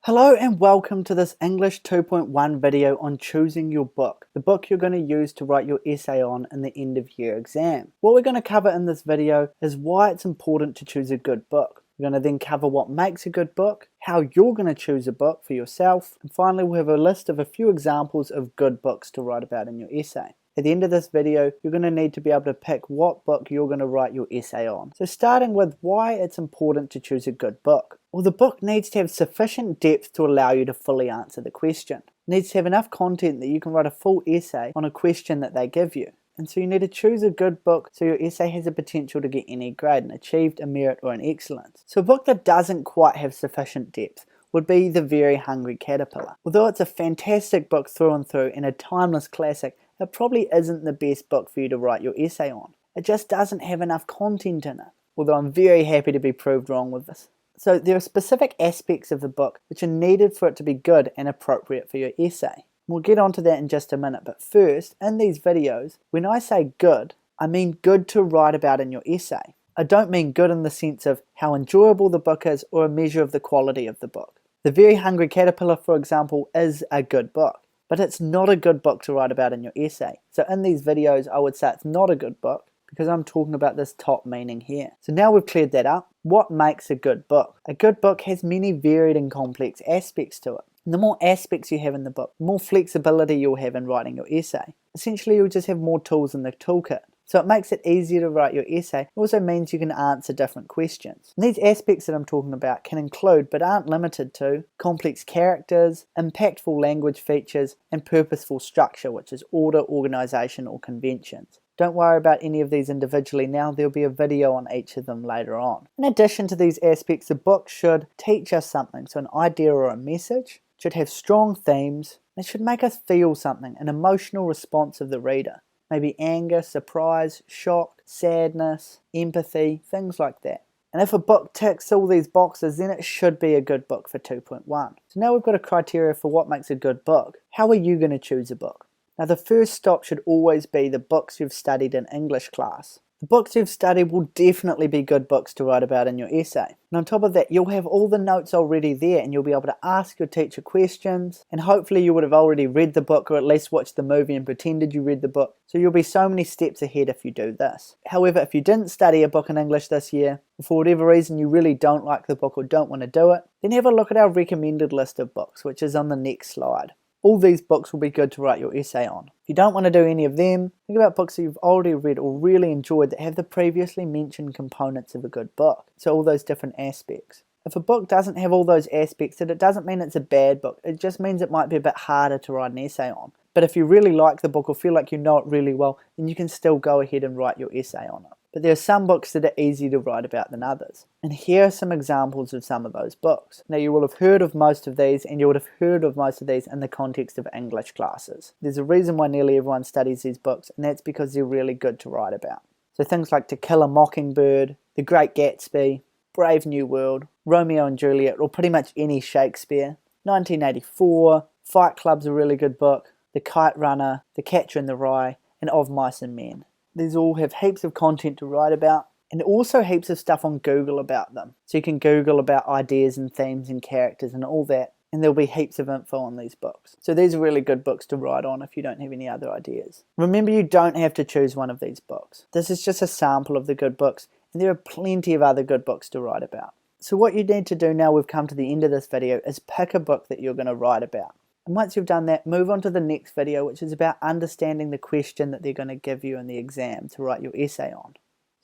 Hello and welcome to this English 2.1 video on choosing your book, the book you're going to use to write your essay on in the end of year exam. What we're going to cover in this video is why it's important to choose a good book. We're going to then cover what makes a good book, how you're going to choose a book for yourself, and finally we'll have a list of a few examples of good books to write about in your essay. At the end of this video, you're going to need to be able to pick what book you're going to write your essay on. So starting with why it's important to choose a good book. Well, the book needs to have sufficient depth to allow you to fully answer the question. It needs to have enough content that you can write a full essay on a question that they give you. And so you need to choose a good book so your essay has the potential to get any grade and achieved a merit or an excellence. So a book that doesn't quite have sufficient depth would be The Very Hungry Caterpillar. Although it's a fantastic book through and through and a timeless classic, it probably isn't the best book for you to write your essay on. It just doesn't have enough content in it, although I'm very happy to be proved wrong with this. So there are specific aspects of the book which are needed for it to be good and appropriate for your essay. We'll get onto that in just a minute, but first, in these videos, when I say good, I mean good to write about in your essay. I don't mean good in the sense of how enjoyable the book is or a measure of the quality of the book. The Very Hungry Caterpillar, for example, is a good book, but it's not a good book to write about in your essay. So in these videos, I would say it's not a good book because I'm talking about this top meaning here. So now we've cleared that up, what makes a good book? A good book has many varied and complex aspects to it. And the more aspects you have in the book, the more flexibility you'll have in writing your essay. Essentially, you'll just have more tools in the toolkit. So it makes it easier to write your essay. It also means you can answer different questions. And these aspects that I'm talking about can include, but aren't limited to, complex characters, impactful language features, and purposeful structure, which is order, organization, or conventions. Don't worry about any of these individually now, there'll be a video on each of them later on. In addition to these aspects, the book should teach us something, so an idea or a message, should have strong themes, it should make us feel something, an emotional response of the reader. Maybe anger, surprise, shock, sadness, empathy, things like that. And if a book ticks all these boxes, then it should be a good book for 2.1. So now we've got a criteria for what makes a good book. How are you going to choose a book? Now the first stop should always be the books you've studied in English class. The books you've studied will definitely be good books to write about in your essay. And on top of that, you'll have all the notes already there and you'll be able to ask your teacher questions, and hopefully you would have already read the book or at least watched the movie and pretended you read the book. So you'll be so many steps ahead if you do this. However, if you didn't study a book in English this year, or for whatever reason you really don't like the book or don't want to do it, then have a look at our recommended list of books, which is on the next slide. All these books will be good to write your essay on. If you don't want to do any of them, think about books that you've already read or really enjoyed that have the previously mentioned components of a good book. So all those different aspects. If a book doesn't have all those aspects, then it doesn't mean it's a bad book. It just means it might be a bit harder to write an essay on. But if you really like the book or feel like you know it really well, then you can still go ahead and write your essay on it. But there are some books that are easier to write about than others. And here are some examples of some of those books. Now you will have heard of most of these, and you would have heard of most of these in the context of English classes. There's a reason why nearly everyone studies these books, and that's because they're really good to write about. So things like To Kill a Mockingbird, The Great Gatsby, Brave New World, Romeo and Juliet, or pretty much any Shakespeare, 1984, Fight Club's a really good book, The Kite Runner, The Catcher in the Rye, and Of Mice and Men. These all have heaps of content to write about, and also heaps of stuff on Google about them. So you can Google about ideas and themes and characters and all that, and there'll be heaps of info on these books. So these are really good books to write on if you don't have any other ideas. Remember, you don't have to choose one of these books. This is just a sample of the good books, and there are plenty of other good books to write about. So what you need to do now we've come to the end of this video is pick a book that you're going to write about. And once you've done that, move on to the next video, which is about understanding the question that they're going to give you in the exam to write your essay on.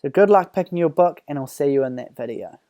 So good luck picking your book, and I'll see you in that video.